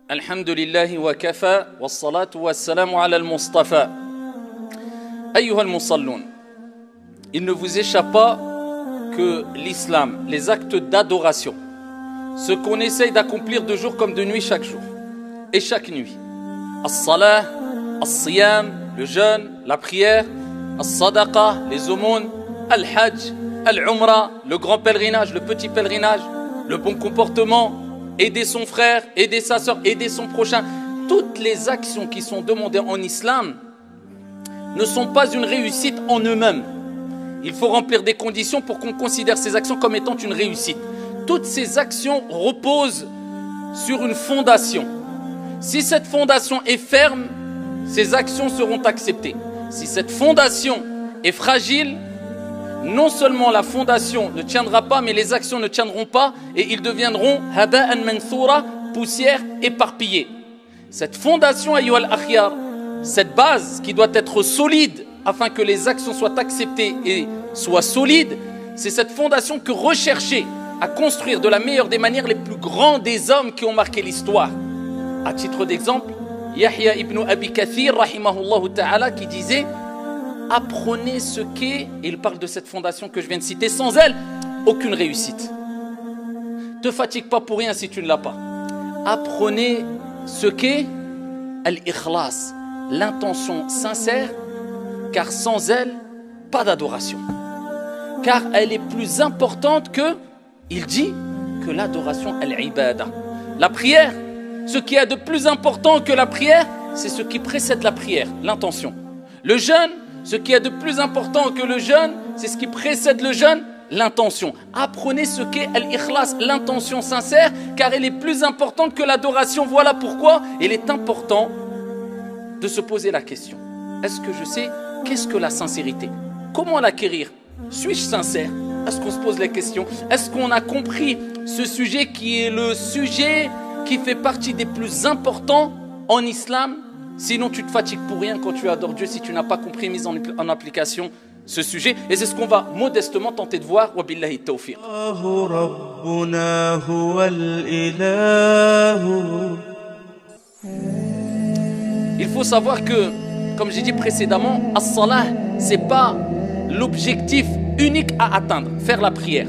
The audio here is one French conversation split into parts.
Alhamdulillahi wa kafa, wa salatu wa salamu ala al-Mustafa. Ayyuha al-Musalloun, il ne vous échappe pas que l'islam, les actes d'adoration, ce qu'on essaye d'accomplir de jour comme de nuit chaque jour et chaque nuit, as-salah, as-siyam, le jeûne, la prière, as-sadaqa, les aumônes, al-hajj, al-umra, le grand pèlerinage, le petit pèlerinage, le bon comportement, aider son frère, aider sa soeur, aider son prochain. Toutes les actions qui sont demandées en islam ne sont pas une réussite en eux-mêmes. Il faut remplir des conditions pour qu'on considère ces actions comme étant une réussite. Toutes ces actions reposent sur une fondation. Si cette fondation est ferme, ces actions seront acceptées. Si cette fondation est fragile, non seulement la fondation ne tiendra pas, mais les actions ne tiendront pas et ils deviendront haba'an manthura, poussière éparpillée. Cette fondation, ayyuhal akhyar, cette base qui doit être solide afin que les actions soient acceptées et soient solides, c'est cette fondation que rechercher à construire de la meilleure des manières les plus grands des hommes qui ont marqué l'histoire. À titre d'exemple, Yahya ibn Abi Kathir, rahimahullah ta'ala, qui disait: apprenez ce qu'est, et il parle de cette fondation que je viens de citer, sans elle, aucune réussite. Ne te fatigue pas pour rien si tu ne l'as pas. Apprenez ce qu'est al-ikhlas, l'intention sincère, car sans elle, pas d'adoration. Car elle est plus importante que, il dit, que l'adoration al-ibada. La prière, ce qui est de plus important que la prière, c'est ce qui précède la prière, l'intention. Le jeûne, ce qui est de plus important que le jeûne, c'est ce qui précède le jeûne, l'intention. Apprenez ce qu'est al-ikhlas, l'intention sincère, car elle est plus importante que l'adoration. Voilà pourquoi il est important de se poser la question. Est-ce que je sais qu'est-ce que la sincérité? Comment l'acquérir? Suis-je sincère? Est-ce qu'on se pose la question? Est-ce qu'on a compris ce sujet qui est le sujet qui fait partie des plus importants en islam? Sinon, tu te fatigues pour rien quand tu adores Dieu si tu n'as pas compris et mis en application ce sujet. Et c'est ce qu'on va modestement tenter de voir. Wa billahi tawfiq. Il faut savoir que, comme j'ai dit précédemment, as-salah, c'est pas l'objectif unique à atteindre, faire la prière.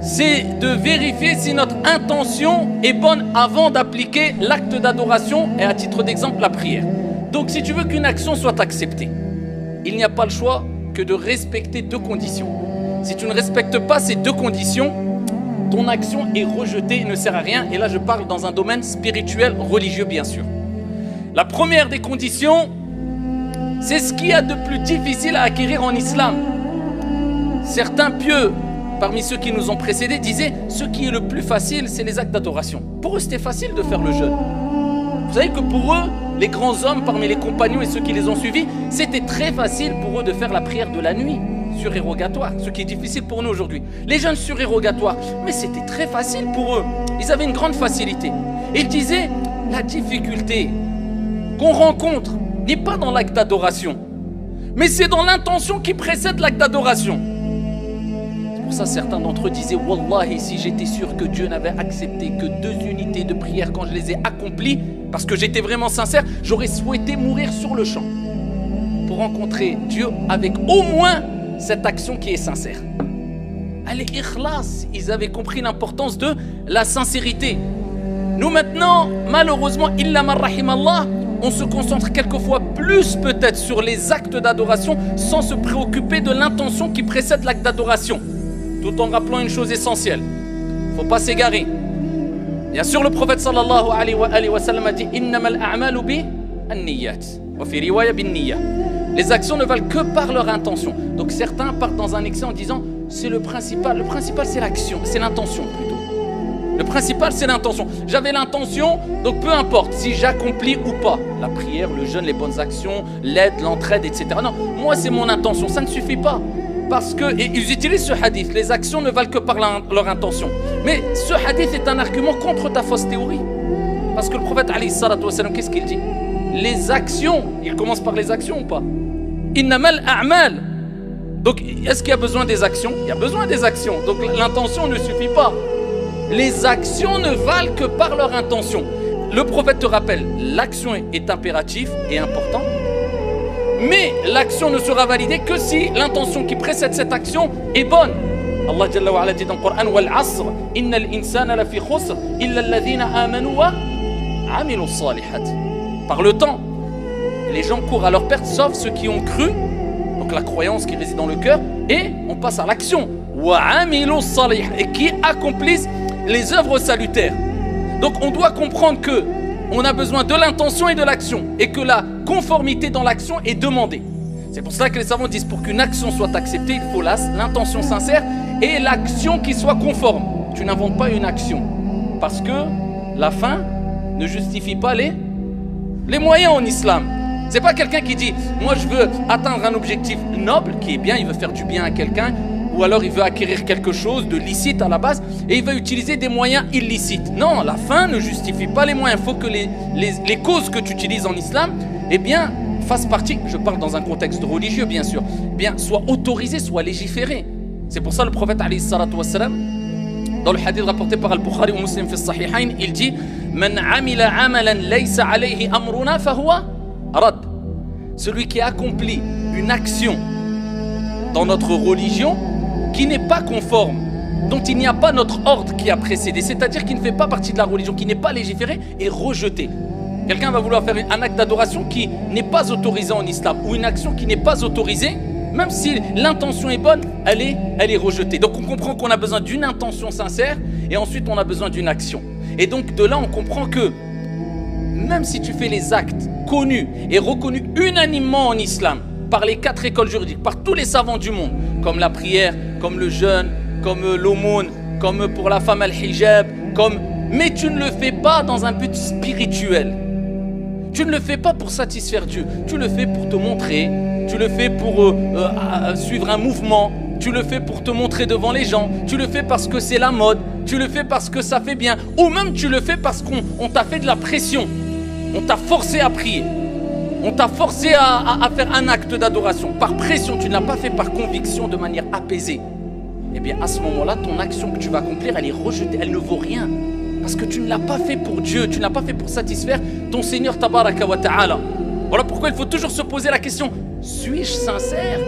C'est de vérifier si notre intention est bonne avant d'appliquer l'acte d'adoration et à titre d'exemple la prière. Donc si tu veux qu'une action soit acceptée, il n'y a pas le choix que de respecter deux conditions. Si tu ne respectes pas ces deux conditions, ton action est rejetée et ne sert à rien. Et là je parle dans un domaine spirituel, religieux bien sûr. La première des conditions, c'est ce qu'il y a de plus difficile à acquérir en islam. Certains pieux parmi ceux qui nous ont précédés disaient ce qui est le plus facile, c'est les actes d'adoration. Pour eux, c'était facile de faire le jeûne. Vous savez que pour eux, les grands hommes parmi les compagnons et ceux qui les ont suivis, c'était très facile pour eux de faire la prière de la nuit, surérogatoire, ce qui est difficile pour nous aujourd'hui. Les jeûnes surérogatoires, mais c'était très facile pour eux. Ils avaient une grande facilité. Et ils disaient, la difficulté qu'on rencontre n'est pas dans l'acte d'adoration, mais c'est dans l'intention qui précède l'acte d'adoration. Pour ça, certains d'entre eux disaient: Wallahi, si j'étais sûr que Dieu n'avait accepté que 2 unités de prière quand je les ai accomplies, parce que j'étais vraiment sincère, j'aurais souhaité mourir sur le champ pour rencontrer Dieu avec au moins cette action qui est sincère. Al-ikhlas, ils avaient compris l'importance de la sincérité. Nous maintenant, malheureusement, illa man rahimallah, on se concentre quelquefois plus peut-être sur les actes d'adoration sans se préoccuper de l'intention qui précède l'acte d'adoration. Tout en rappelant une chose essentielle, il ne faut pas s'égarer. Bien sûr, le prophète sallallahu alayhi wa sallam a dit: innamal a'malu bi an-niyyat wa fi riwaya bin niyya. Les actions ne valent que par leur intention. Donc certains partent dans un excès en disant c'est le principal. Le principal, c'est l'action, c'est l'intention plutôt. Le principal, c'est l'intention. J'avais l'intention, donc peu importe si j'accomplis ou pas la prière, le jeûne, les bonnes actions, l'aide, l'entraide, etc. Non, moi c'est mon intention, ça ne suffit pas. Parce que, et ils utilisent ce hadith, les actions ne valent que par leur intention. Mais ce hadith est un argument contre ta fausse théorie. Parce que le prophète, alayhi salatu wa sallam, qu'est-ce qu'il dit? Les actions, il commence par les actions ou pas? Innamal a'mal. Donc, est-ce qu'il y a besoin des actions? Il y a besoin des actions. Donc, l'intention ne suffit pas. Les actions ne valent que par leur intention. le prophète te rappelle, l'action est impérative et importante, mais l'action ne sera validée que si l'intention qui précède cette action est bonne. Allah Jalla wa Ala dit dans le Coran, wal asr innal insana la fi khusr illa alladhina amanu wa amilu salihat. Par le temps, les gens courent à leur perte sauf ceux qui ont cru, donc la croyance qui réside dans le cœur, et on passe à l'action, wa amilu salihat, et qui accomplissent les œuvres salutaires. Donc on doit comprendre que on a besoin de l'intention et de l'action, et que la conformité dans l'action est demandée. C'est pour cela que les savants disent, pour qu'une action soit acceptée, il faut l'intention sincère et l'action qui soit conforme. Tu n'inventes pas une action, parce que la fin ne justifie pas les moyens en islam. C'est pas quelqu'un qui dit, moi je veux atteindre un objectif noble, qui est bien, il veut faire du bien à quelqu'un, ou alors il veut acquérir quelque chose de licite à la base, et il va utiliser des moyens illicites. Non, la fin ne justifie pas les moyens. Il faut que les causes que tu utilises en islam, eh bien, fassent partie, je parle dans un contexte religieux bien sûr, eh bien, soit autorisées, soit légiférées. C'est pour ça le prophète alayhi salatu wassalam, dans le hadith rapporté par Al-Bukhari ou Muslim fi Sahihain, il dit Man amila amalan laysa alayhi amruna fahuwa rad. Celui qui accomplit une action dans notre religion qui n'est pas conforme, dont il n'y a pas notre ordre qui a précédé, c'est-à-dire qui ne fait pas partie de la religion, qui n'est pas légiféré, est rejeté. Quelqu'un va vouloir faire un acte d'adoration qui n'est pas autorisé en islam, ou une action qui n'est pas autorisée, même si l'intention est bonne, elle est rejetée. Donc on comprend qu'on a besoin d'une intention sincère, et ensuite on a besoin d'une action. Et donc de là on comprend que même si tu fais les actes connus et reconnus unanimement en islam, par les 4 écoles juridiques, par tous les savants du monde, comme la prière, comme le jeûne, comme l'aumône, comme pour la femme al-hijab, mais tu ne le fais pas dans un but spirituel. Tu ne le fais pas pour satisfaire Dieu, tu le fais pour te montrer, tu le fais pour suivre un mouvement, tu le fais pour te montrer devant les gens, tu le fais parce que c'est la mode, tu le fais parce que ça fait bien, ou même tu le fais parce qu'on t'a fait de la pression, on t'a forcé à prier, on t'a forcé à faire un acte d'adoration, par pression, tu ne l'as pas fait par conviction de manière apaisée. Eh bien à ce moment-là, ton action que tu vas accomplir, elle est rejetée, elle ne vaut rien. Parce que tu ne l'as pas fait pour Dieu, tu ne l'as pas fait pour satisfaire ton Seigneur Tabaraka wa Ta'ala. Voilà pourquoi il faut toujours se poser la question, suis-je sincère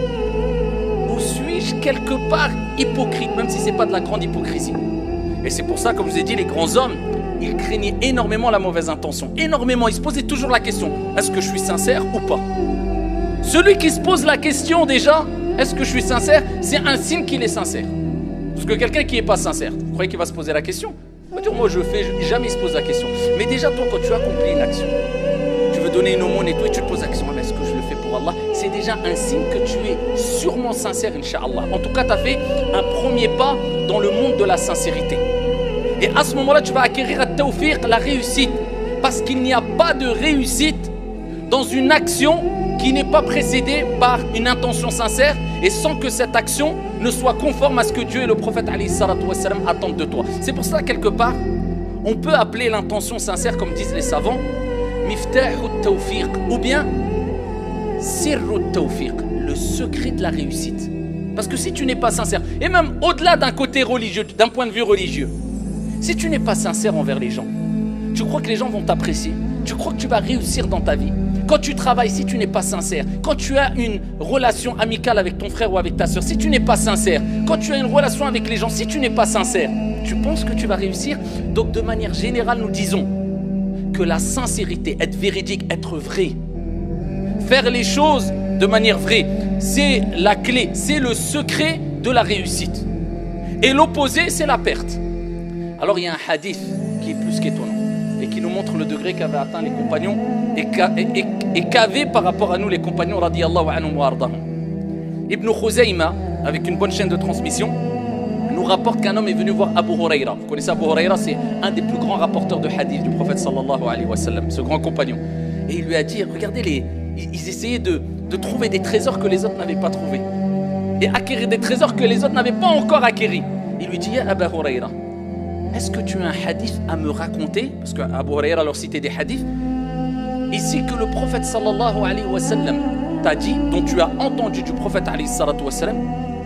ou suis-je quelque part hypocrite, même si ce n'est pas de la grande hypocrisie. Et c'est pour ça, comme je vous ai dit, les grands hommes, ils craignaient énormément la mauvaise intention, énormément, ils se posaient toujours la question, est-ce que je suis sincère ou pas? Celui qui se pose la question déjà, est-ce que je suis sincère, c'est un signe qu'il est sincère. Parce que quelqu'un qui n'est pas sincère, vous croyez qu'il va se poser la question? Moi je fais, jamais il se pose la question. Mais déjà toi quand tu accomplis une action, tu veux donner une aumône et tout, et tu te poses la question, est-ce que je le fais pour Allah? C'est déjà un signe que tu es sûrement sincère, Inch'Allah. En tout cas tu as fait un premier pas dans le monde de la sincérité. Et à ce moment-là tu vas acquérir at-tawfiq, la réussite. Parce qu'il n'y a pas de réussite dans une action qui n'est pas précédée par une intention sincère et sans que cette action ne soit conforme à ce que Dieu et le prophète alayhi salatu wassalam attendent de toi. C'est pour ça quelque part, on peut appeler l'intention sincère, comme disent les savants, miftahut tawfiq, ou bien sirrut tawfiq, le secret de la réussite. Parce que si tu n'es pas sincère, et même au-delà d'un côté religieux, d'un point de vue religieux, si tu n'es pas sincère envers les gens, tu crois que les gens vont t'apprécier, tu crois que tu vas réussir dans ta vie. Quand tu travailles, si tu n'es pas sincère, quand tu as une relation amicale avec ton frère ou avec ta soeur, si tu n'es pas sincère, quand tu as une relation avec les gens, si tu n'es pas sincère, tu penses que tu vas réussir? Donc de manière générale, nous disons que la sincérité, être véridique, être vrai, faire les choses de manière vraie, c'est la clé, c'est le secret de la réussite. Et l'opposé, c'est la perte. Alors il y a un hadith qui est plus qu'étonnant et qui nous montre le degré qu'avaient atteint les compagnons et qu'avaient par rapport à nous les compagnons radiyallahu anhum wa ardahum. Ibn Khuzayma, avec une bonne chaîne de transmission, nous rapporte qu'un homme est venu voir Abu Huraira. Vous connaissez Abu Huraira, c'est un des plus grands rapporteurs de hadith du prophète sallallahu alayhi wa sallam, ce grand compagnon. Et il lui a dit, regardez, ils essayaient de trouver des trésors que les autres n'avaient pas trouvés et acquérir des trésors que les autres n'avaient pas encore acquéris. Il lui dit, ya Abu Huraira, est-ce que tu as un hadith à me raconter? Parce qu'Abu Huraira leur citait des hadiths. Ici que le prophète sallallahu alayhi wa sallam t'a dit, dont tu as entendu du prophète alayhi salatu wa sallam,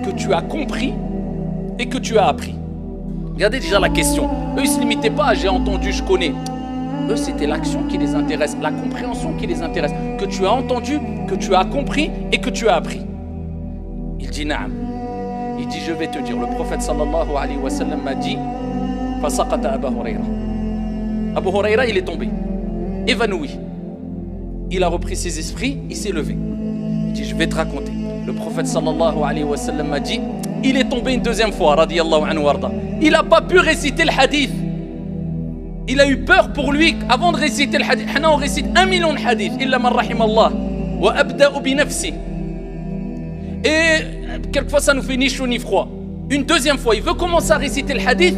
que tu as compris et que tu as appris. Regardez déjà la question. Eux ils ne se limitaient pas à j'ai entendu, je connais. Eux, c'était l'action qui les intéresse, la compréhension qui les intéresse, que tu as entendu, que tu as compris et que tu as appris. Il dit Naam. Il dit je vais te dire, le prophète sallallahu alayhi wa sallam m'a dit Fasaqata Abu Huraira. Abu Huraira, il est tombé, évanoui. Il a repris ses esprits, il s'est levé. Il dit je vais te raconter. Le prophète sallallahu alayhi wa sallam m'a dit il est tombé une deuxième fois, radiyallahu anhu warda. Il n'a pas pu réciter le hadith. Il a eu peur pour lui avant de réciter le hadith. On récite 1 million de hadiths. Illa man rahim Allah. Wa abda'u bi nafsi. Et quelquefois ça nous fait ni chaud ni froid. Une deuxième fois, il veut commencer à réciter le hadith.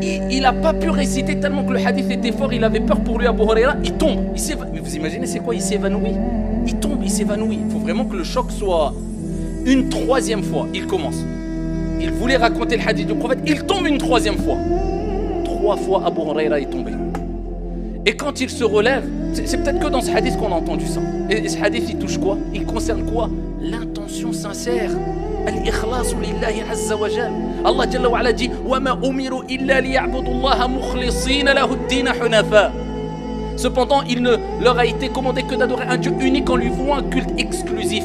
Il n'a pas pu réciter tellement que le hadith était fort. Il avait peur pour lui, Abu Huraira. Il tombe. Mais vous imaginez c'est quoi? Il s'évanouit. Il tombe, il s'évanouit. Il faut vraiment que le choc soit une troisième fois. Il commence. Il voulait raconter le hadith du prophète. Il tombe une troisième fois. 3 fois Abu Huraira est tombé. Et quand il se relève, c'est peut-être que dans ce hadith qu'on a entendu ça. Et ce hadith il touche quoi? Il concerne quoi? L'intention sincère. Al-ikhlasu lillahi azza wa jal. Allah jalla wa ala dit wa ma umiru illa liya'budu Allah mukhlisina lahu ad-din hunafa. Cependant, il ne leur a été commandé que d'adorer un Dieu unique en lui vouant un culte exclusif.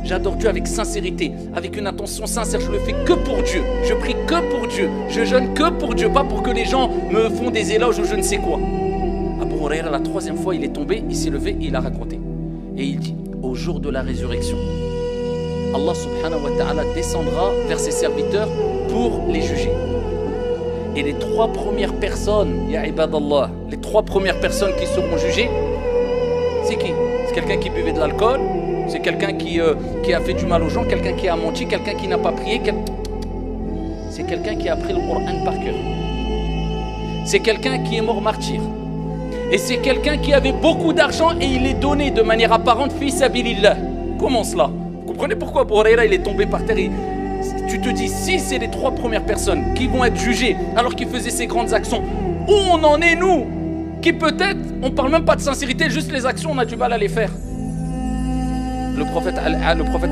J'adore Dieu avec sincérité, avec une intention sincère. Je le fais que pour Dieu. Je prie que pour Dieu. Je jeûne que pour Dieu, pas pour que les gens me font des éloges ou je ne sais quoi. Abu Huraira, la 3e fois, il est tombé, il s'est levé, il a raconté. Et il dit, au jour de la résurrection, Allah subhanahu wa ta'ala descendra vers ses serviteurs pour les juger. Et les 3 premières personnes, ya ibadallah, les 3 premières personnes qui seront jugées, c'est qui? C'est quelqu'un qui buvait de l'alcool, c'est quelqu'un qui a fait du mal aux gens, quelqu'un qui a menti, quelqu'un qui n'a pas prié, c'est quelqu'un qui a appris le Coran par cœur. C'est quelqu'un qui est mort martyr. Et c'est quelqu'un qui avait beaucoup d'argent et il est donné de manière apparente fi sabilillah. Comment cela? Vous comprenez pourquoi Abu Huraira il est tombé par terre? Tu te dis, si c'est les 3 premières personnes qui vont être jugées alors qu'ils faisaient ces grandes actions, où on en est nous? Qui peut-être, on ne parle même pas de sincérité, juste les actions, on a du mal à les faire. Le prophète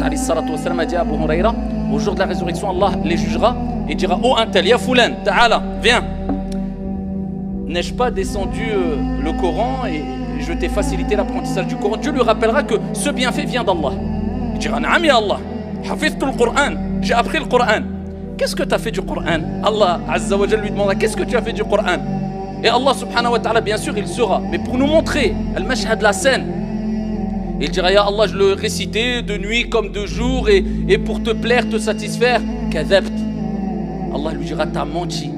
alayhi salatu wassalam a dit à Abu Huraira, au jour de la résurrection, Allah les jugera et dira, oh un tel, ya fulan, ta'ala, viens. N'ai-je pas descendu le Coran et je t'ai facilité l'apprentissage du Coran? Dieu lui rappellera que ce bienfait vient d'Allah. Il dira, Naam ya Allah, hafiztu le Coran, j'ai appris le Coran. Qu'est-ce que tu as fait du Coran? Allah Azza wa Jalla lui demandera, qu'est-ce que tu as fait du Coran? Et Allah subhanahu wa ta'ala, bien sûr, il saura. Mais pour nous montrer, al-mashhad, la scène, il dira, ya Allah, je le récitais de nuit comme de jour et pour te plaire, te satisfaire. Kadhabt. Allah lui dira, t'as menti.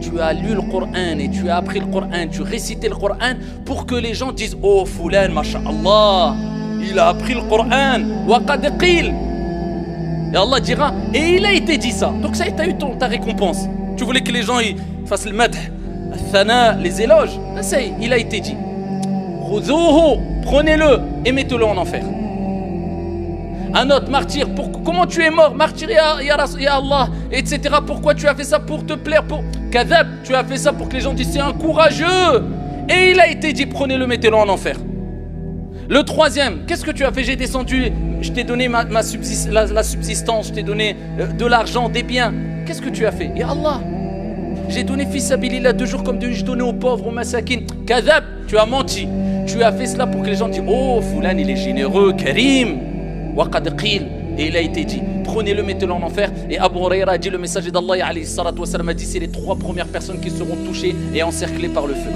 Tu as lu le Coran et tu as appris le Coran, tu récitais le Coran pour que les gens disent, oh Fulan, masha'Allah, il a appris le Coran. Wa qad qil. Et Allah dira, et il a été dit ça. Donc ça, tu as eu ta récompense. Tu voulais que les gens ils fassent le madh, le thana, les éloges. Ça y est, il a été dit. Prenez-le et mettez-le en enfer. Un autre martyr, comment tu es mort? Martyr, ya Allah, etc. Pourquoi tu as fait ça? Pour te plaire, pour Kadhab, tu as fait ça pour que les gens disent c'est un courageux. Et il a été dit, prenez-le, mettez-le en enfer. Le 3e, qu'est-ce que tu as fait? J'ai descendu, je t'ai donné la subsistance, je t'ai donné de l'argent, des biens. Qu'est-ce que tu as fait? Ya Allah, j'ai donné fils sabilillah 2 jours comme 2 nuits, je donnais aux pauvres, aux masakin. Kadhab, tu as menti. Tu as fait cela pour que les gens disent, oh Fulan, il est généreux, Karim. Waqad qil. Et il a été dit, prenez-le, mettez-le en enfer. Et Abu Huraira a dit, le messager d'Allah alayhi salatu wassalam a dit, c'est les 3 premières personnes qui seront touchées et encerclées par le feu.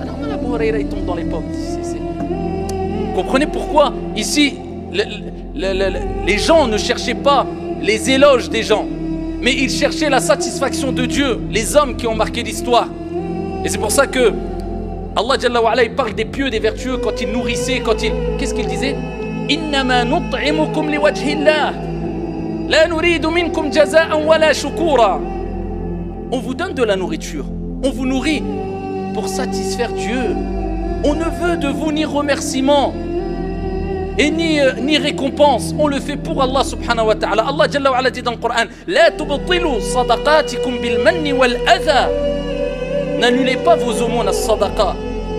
Alors Abu Huraira il tombe dans les pommes. Vous comprenez pourquoi ici les gens ne cherchaient pas les éloges des gens, mais ils cherchaient la satisfaction de Dieu, les hommes qui ont marqué l'histoire. Et c'est pour ça que Allah Jalla wa ala, il parle des pieux, des vertueux quand ils nourrissaient, qu'est-ce qu'il disait? Innama nut'imukum liwajhillah la nuridu minkum jaza'an wala shukura. On vous donne de la nourriture, on vous nourrit pour satisfaire Dieu. On ne veut de vous ni remerciement et ni récompense. On le fait pour Allah subhanahu wa ta'ala. Allah Jalla wa ala dit dans le Coran, la tubtilu sadaqatikum bil manni wal adha. N'annulez pas vos aumônes à sadaqa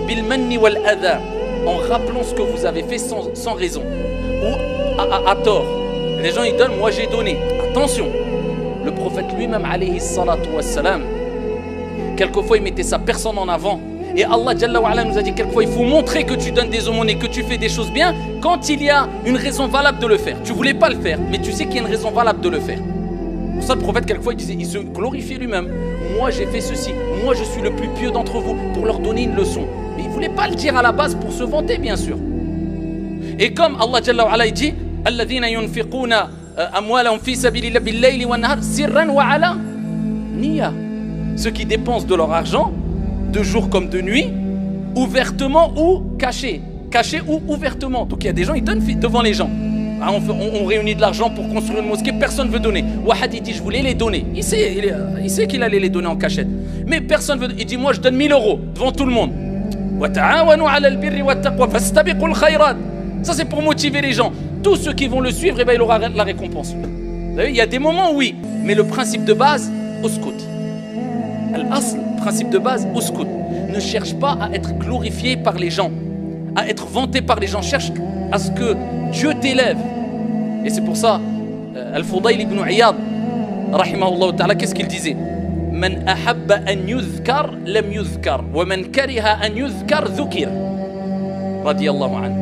bil manni wal adha, en rappelant ce que vous avez fait sans raison ou à tort. Les gens ils donnent, moi j'ai donné. Attention, le prophète lui-même alayhi salatu wassalam, quelquefois il mettait sa personne en avant Et Allah Jalla wa Ala nous a dit quelquefois, il faut montrer que tu donnes des aumônes et que tu fais des choses bien quand il y a une raison valable de le faire. Tu voulais pas le faire, mais tu sais qu'il y a une raison valable de le faire. Pour ça, le prophète, quelquefois, il se glorifiait lui-même. Moi, j'ai fait ceci. Moi, je suis le plus pieux d'entre vous, pour leur donner une leçon. Mais il voulait pas le dire à la base pour se vanter, bien sûr. Et comme Allah Jalla wa Ala dit, alladhina yunfiquna amwalahum fi sabilillah bil-layli wan-nahar sirran wa ala niya. Ceux qui dépensent de leur argent, de jour comme de nuit, ouvertement ou caché. Caché ou ouvertement. Donc il y a des gens, ils donnent devant les gens. On réunit de l'argent pour construire une mosquée, personne ne veut donner. Wahad il dit je voulais les donner. Il sait qu'il allait les donner en cachette. Mais personne veut. Il dit moi je donne 1000 € devant tout le monde. Ça c'est pour motiver les gens. Tous ceux qui vont le suivre, eh ben, il aura la récompense. Vous savez, il y a des moments oui, mais le principe de base, uskut. Al-asl, principe de base, uskut. Ne cherche pas à être glorifié par les gens, à être vanté par les gens. Cherche à ce que Dieu t'élève. Et c'est pour ça, Al-Fudayl ibn Iyad, rahimahullah ta'ala, qu'est-ce qu'il disait? Man ahabba an yuzkar lam yuzkar wa man kariha an yuzkar dhukir. Radiyallahu anhu.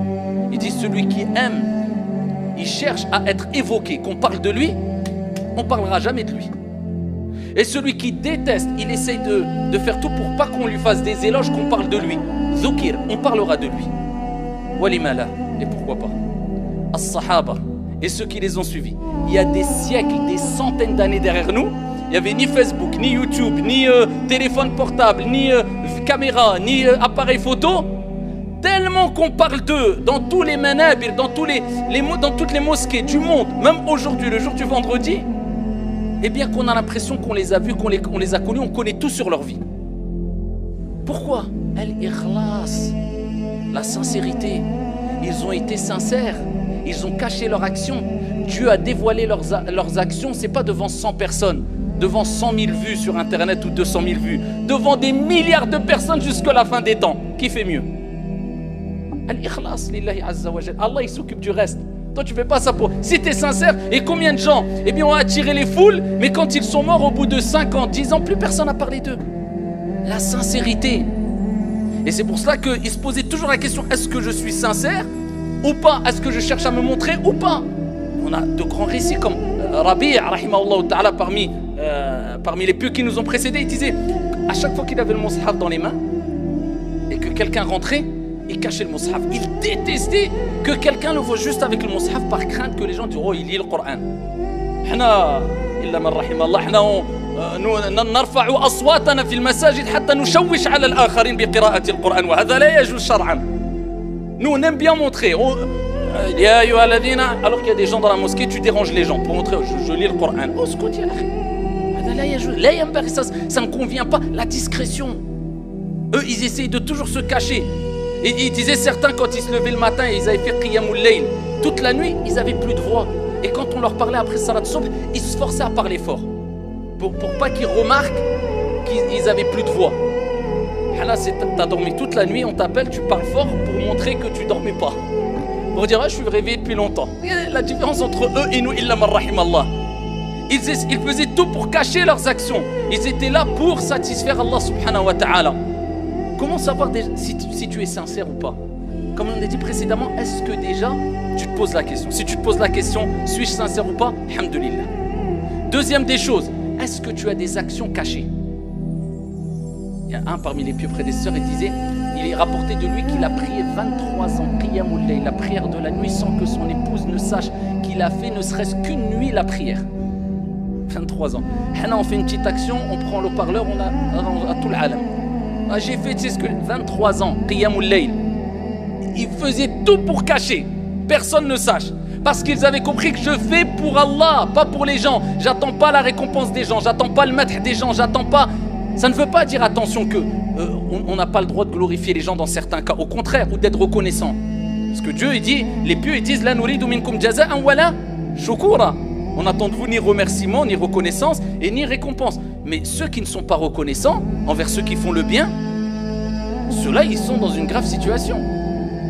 Il dit celui qui aime, il cherche à être évoqué, qu'on parle de lui, on ne parlera jamais de lui. Et celui qui déteste, il essaye de faire tout pour pas qu'on lui fasse des éloges, qu'on parle de lui. Dhukir, on parlera de lui. Walimala, et pourquoi pas? As-Sahaba et ceux qui les ont suivis. Il y a des siècles, des centaines d'années derrière nous, il n'y avait ni Facebook, ni YouTube, ni téléphone portable, ni caméra, ni appareil photo. Tellement qu'on parle d'eux dans tous les manabir, dans toutes les mosquées du monde, même aujourd'hui, le jour du vendredi, eh bien qu'on a l'impression qu'on les a vus, qu'on les a connus, on connaît tout sur leur vie. Pourquoi? Al-Ikhlas, la sincérité. Ils ont été sincères, ils ont caché leur action. Dieu a dévoilé leurs actions, c'est pas devant 100 personnes, devant 100 000 vues sur internet ou 200 000 vues, devant des milliards de personnes jusqu'à la fin des temps. Qui fait mieux? Al-Ikhlas lillahi azza wa jal. Allah il s'occupe du reste. Toi tu fais pas ça pour... Si tu es sincère, et combien de gens eh bien, ont attiré les foules, mais quand ils sont morts au bout de 5 ans, 10 ans, plus personne n'a parlé d'eux. La sincérité. Et c'est pour cela qu'il se posait toujours la question, est-ce que je suis sincère ou pas? Est-ce que je cherche à me montrer ou pas? On a de grands récits comme Rabi' rahimahullah ta'ala parmi les pieux qui nous ont précédés. Il disait, à chaque fois qu'il avait le mushaf dans les mains et que quelqu'un rentrait, il cachait le mushaf. Il détestait que quelqu'un le voit juste avec le mushaf par crainte que les gens disent, oh il lit le Coran. Hna, illa man rahimallah, hna نرفع أصواتنا في المساجد حتى نشوش على الآخرين بقراءة القرآن وهذا لا يجوز شرعا. Nous on aime bien montrer. يا أيها الذين, alors qu'il y a des gens dans la mosquée, tu déranges les gens pour montrer je lis le Coran. Oh scout ya akhi. هذا لا يجوز. لا ينبغي, ça ne convient pas. La discrétion. Eux ils essayent de toujours se cacher. Et ils disaient certains quand ils se levaient le matin et ils avaient fait qiyamul layl toute la nuit, ils avaient plus de voix. Et quand on leur parlait après salat subh, ils se forçaient à parler fort. Pour pas qu'ils remarquent qu'ils avaient plus de voix. Là, t'as dormi toute la nuit, on t'appelle, tu parles fort pour montrer que tu dormais pas. Pour dire, ah, je suis réveillé depuis longtemps. Et la différence entre eux et nous, illa man rahimallah. Ils faisaient tout pour cacher leurs actions. Ils étaient là pour satisfaire Allah subhanahu wa ta'ala. Comment savoir si tu es sincère ou pas? Comme on a dit précédemment, est-ce que déjà tu te poses la question? Si tu te poses la question, suis-je sincère ou pas? Alhamdulillah. Deuxième des choses, est-ce que tu as des actions cachées? Il y a un parmi les pieux prédécesseurs, il est rapporté de lui qu'il a prié 23 ans, qiyamul layl, la prière de la nuit, sans que son épouse ne sache qu'il a fait ne serait-ce qu'une nuit la prière. 23 ans. On fait une petite action, on prend le parleur, on a tout l'alam. J'ai fait, tu sais ce que, 23 ans, qiyamul layl. Ils faisaient tout pour cacher, personne ne sache. Parce qu'ils avaient compris que je fais pour Allah, pas pour les gens. J'attends pas la récompense des gens, j'attends pas le maître des gens, j'attends pas... Ça ne veut pas dire, attention, que on n'a pas le droit de glorifier les gens dans certains cas. Au contraire, ou d'être reconnaissant. Parce que Dieu, il dit, les pieux, ils disent, la nuridu minkum jaza'an wala shukura. On n'attend de vous ni remerciement, ni reconnaissance, et ni récompense. Mais ceux qui ne sont pas reconnaissants, envers ceux qui font le bien, ceux-là, ils sont dans une grave situation.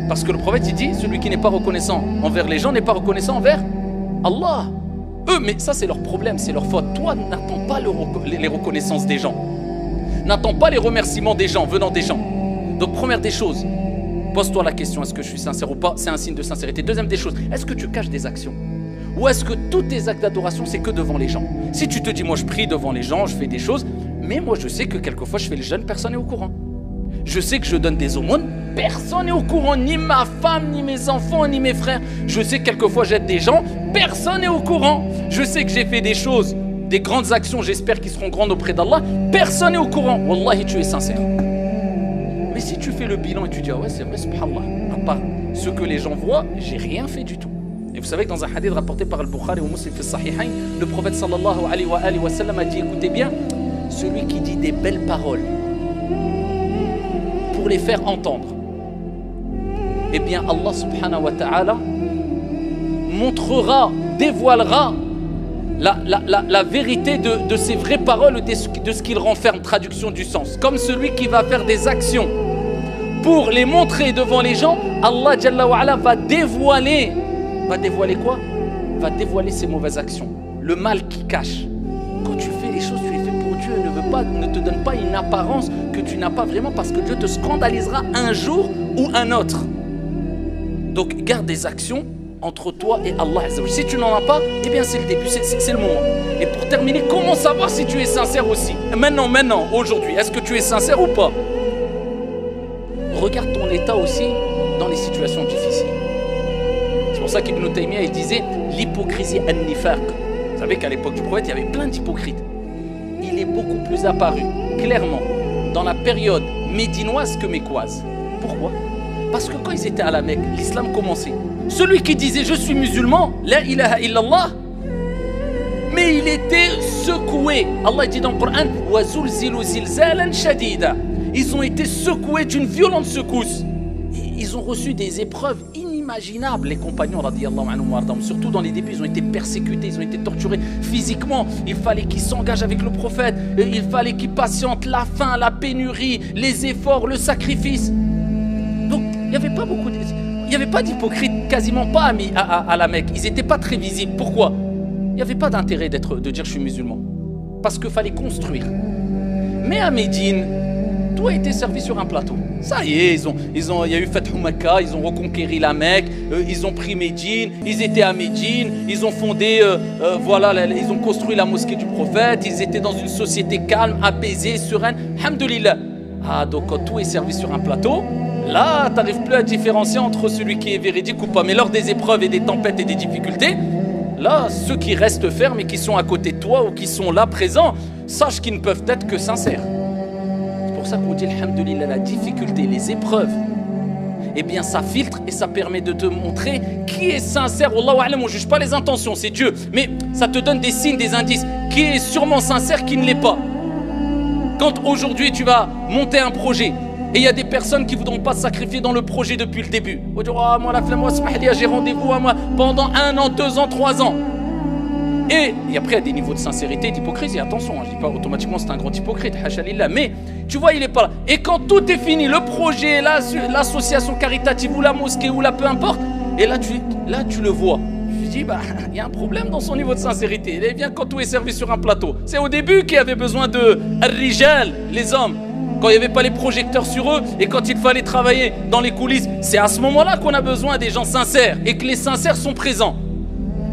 Parce que le prophète, il dit, celui qui n'est pas reconnaissant envers les gens n'est pas reconnaissant envers Allah. Eux, mais ça, c'est leur problème, c'est leur faute. Toi, n'attends pas les reconnaissances des gens. N'attends pas les remerciements des gens, venant des gens. Donc première des choses, pose-toi la question, est-ce que je suis sincère ou pas? C'est un signe de sincérité. Deuxième des choses, est-ce que tu caches des actions? Ou est-ce que tous tes actes d'adoration, c'est que devant les gens? Si tu te dis, moi je prie devant les gens, je fais des choses, mais moi je sais que quelquefois je fais le jeûne, personne n'est au courant. Je sais que je donne des aumônes, personne n'est au courant, ni ma femme, ni mes enfants, ni mes frères. Je sais que quelquefois j'aide des gens, personne n'est au courant. Je sais que j'ai fait des choses, des grandes actions, j'espère qu'ils seront grandes auprès d'Allah, personne n'est au courant. Wallahi, tu es sincère. Mais si tu fais le bilan et tu dis, ah ouais, c'est vrai, subhanallah, à part ce que les gens voient, j'ai rien fait du tout. Et vous savez que dans un hadith rapporté par Al-Bukhari ou Muslim fi Sahihayn, le prophète sallallahu alayhi wa sallam a dit, écoutez bien, celui qui dit des belles paroles pour les faire entendre, eh bien Allah subhanahu wa ta'ala montrera, dévoilera la vérité de ces vraies paroles, de ce qu'il renferme, traduction du sens. Comme celui qui va faire des actions pour les montrer devant les gens, Allah Jalla wa Ala va dévoiler quoi? Va dévoiler ses mauvaises actions, le mal qu'il cache. Quand tu fais les choses, tu les fais pour Dieu, ne te donne pas une apparence que tu n'as pas vraiment, parce que Dieu te scandalisera un jour ou un autre. Donc garde des actions entre toi et Allah. Si tu n'en as pas, eh bien c'est le début, c'est le moment. Et pour terminer, comment savoir si tu es sincère aussi? Maintenant, aujourd'hui, est-ce que tu es sincère ou pas? Regarde ton état aussi dans les situations difficiles. C'est pour ça qu'Ibn Taymiyyah il disait l'hypocrisie an-nifaq. Vous savez qu'à l'époque du prophète, il y avait plein d'hypocrites. Il est beaucoup plus apparu clairement dans la période médinoise que mécoise. Pourquoi? Parce que quand ils étaient à la Mecque, l'islam commençait. Celui qui disait je suis musulman, la ilaha illallah, mais il était secoué. Allah dit dans le Coran, wa zulzilu zilzalan shadida. Ils ont été secoués d'une violente secousse. Ils ont reçu des épreuves inimaginables, les compagnons radiyallahu anhum, surtout dans les débuts, ils ont été persécutés, ils ont été torturés physiquement. Il fallait qu'ils s'engagent avec le prophète, il fallait qu'ils patientent la faim, la pénurie, les efforts, le sacrifice. Donc il n'y avait pas beaucoup il n'y avait pas d'hypocrites, quasiment pas à la Mecque. Ils n'étaient pas très visibles. Pourquoi? Il n'y avait pas d'intérêt de dire je suis musulman, parce qu'il fallait construire. Mais à Médine, tout a été servi sur un plateau. Ça y est, il y a eu Fathu Makkah, ils ont reconquéri la Mecque, ils ont pris Médine, ils étaient à Médine, ils ont fondé, ils ont construit la mosquée du prophète, ils étaient dans une société calme, apaisée, sereine. Alhamdulillah. Ah, donc quand tout est servi sur un plateau, là, tu n'arrives plus à différencier entre celui qui est véridique ou pas. Mais lors des épreuves et des tempêtes et des difficultés, là, ceux qui restent fermes et qui sont à côté de toi ou qui sont là présents, sache qu'ils ne peuvent être que sincères. C'est pour ça qu'on dit, alhamdulillah, la difficulté, les épreuves, eh bien ça filtre et ça permet de te montrer qui est sincère. Wallahu a'lam, on ne juge pas les intentions, c'est Dieu. Mais ça te donne des signes, des indices. Qui est sûrement sincère, qui ne l'est pas. Quand aujourd'hui tu vas monter un projet, et il y a des personnes qui ne voudront pas se sacrifier dans le projet depuis le début. On dit, oh, moi la flemme, moi j'ai rendez-vous à moi pendant 1 an, 2 ans, 3 ans. Et après, il y a des niveaux de sincérité, d'hypocrisie. Attention, je ne dis pas automatiquement c'est un grand hypocrite, hashalillah. Mais tu vois, il n'est pas là. Et quand tout est fini, le projet, l'association caritative ou la mosquée ou peu importe, et là tu le vois. Je dis, il y a un problème dans son niveau de sincérité. Il vient quand tout est servi sur un plateau. C'est au début qu'il y avait besoin de rijal, les hommes. Quand il n'y avait pas les projecteurs sur eux et quand il fallait travailler dans les coulisses, c'est à ce moment-là qu'on a besoin des gens sincères et que les sincères sont présents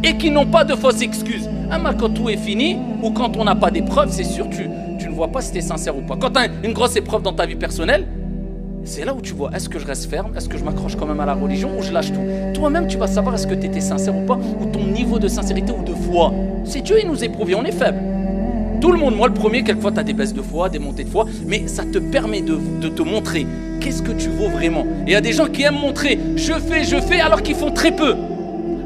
et qui n'ont pas de fausses excuses. Quand tout est fini ou quand on n'a pas d'épreuve, c'est sûr tu ne vois pas si tu es sincère ou pas. Quand tu as une grosse épreuve dans ta vie personnelle, c'est là où tu vois, est-ce que je reste ferme, est-ce que je m'accroche quand même à la religion ou je lâche tout. Toi-même tu vas savoir est-ce que tu étais sincère ou pas, ou ton niveau de sincérité ou de foi. C'est Dieu, il nous éprouve, on est faible. Tout le monde, moi le premier, quelquefois tu as des baisses de foi, des montées de foi, mais ça te permet de te montrer qu'est-ce que tu vaux vraiment. Et il y a des gens qui aiment montrer, je fais, alors qu'ils font très peu.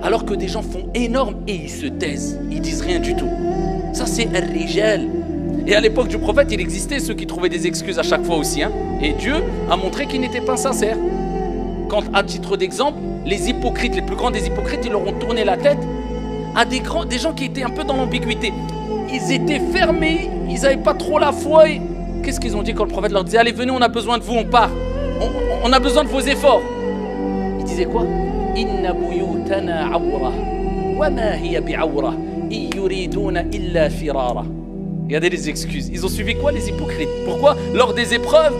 Alors que des gens font énorme et ils se taisent, ils disent rien du tout. Ça c'est un rijal. Et à l'époque du prophète, il existait ceux qui trouvaient des excuses à chaque fois aussi. Et Dieu a montré qu'ils n'étaient pas sincères. Quand, à titre d'exemple, les hypocrites, les plus grands des hypocrites, ils leur ont tourné la tête à des gens qui étaient un peu dans l'ambiguïté. Ils étaient fermés, ils n'avaient pas trop la foi. Qu'est-ce qu'ils ont dit quand le prophète leur disait, allez venez, on a besoin de vous, on part. On a besoin de vos efforts. Ils disaient quoi? Inna buyutana awra wa ma hiya bi'awra in yuriduna illa firara. Regardez les excuses. Ils ont suivi quoi, les hypocrites? Pourquoi? Lors des épreuves,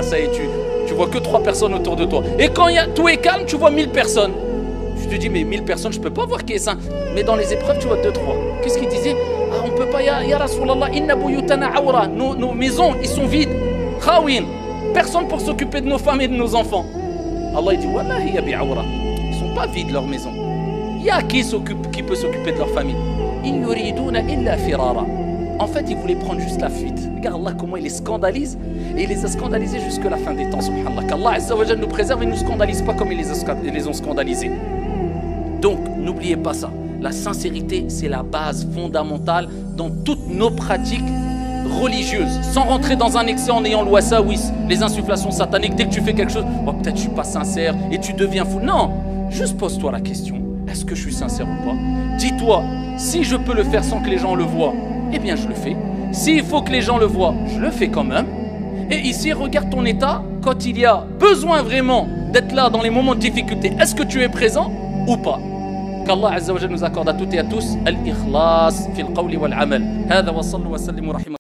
ça y est, tu vois que 3 personnes autour de toi. Et quand tout est calme, tu vois 1000 personnes. Tu te dis, mais 1000 personnes, je ne peux pas voir qui est saint. Mais dans les épreuves, tu vois 2-3. Qu'est-ce qu'il disait? Ah, on ne peut pas, ya Rasulallah, inna buyutana awra. Nos maisons, ils sont vides. Khawin. Personne pour s'occuper de nos femmes et de nos enfants. Allah il dit, wallahi ya bi'awra. Ils ne sont pas vides leurs maisons. Il y a qui peut s'occuper de leur famille. In yuriduna illa firara. En fait, ils voulaient prendre juste la fuite. Regarde Allah comment il les scandalise. Et il les a scandalisés jusqu'à la fin des temps, subhanallah. Qu'Allah Azza wa Jalla nous préserve et ne nous scandalise pas comme ils les ont scandalisés. Donc, n'oubliez pas ça. La sincérité, c'est la base fondamentale dans toutes nos pratiques religieuses. Sans rentrer dans un excès en ayant le wasawis, les insufflations sataniques. Dès que tu fais quelque chose, oh, peut-être je ne suis pas sincère et tu deviens fou. Non, juste pose-toi la question. Est-ce que je suis sincère ou pas? Dis-toi, si je peux le faire sans que les gens le voient, eh bien je le fais. S'il faut que les gens le voient, je le fais quand même. Et ici, regarde ton état quand il y a besoin vraiment d'être là dans les moments de difficulté. Est-ce que tu es présent ou pas? Qu'Allah Azza wa Jalla nous accorde à toutes et à tous al-ikhlas fil qawli wal amal. Hada wa sallu wa sallimu rahimahullah.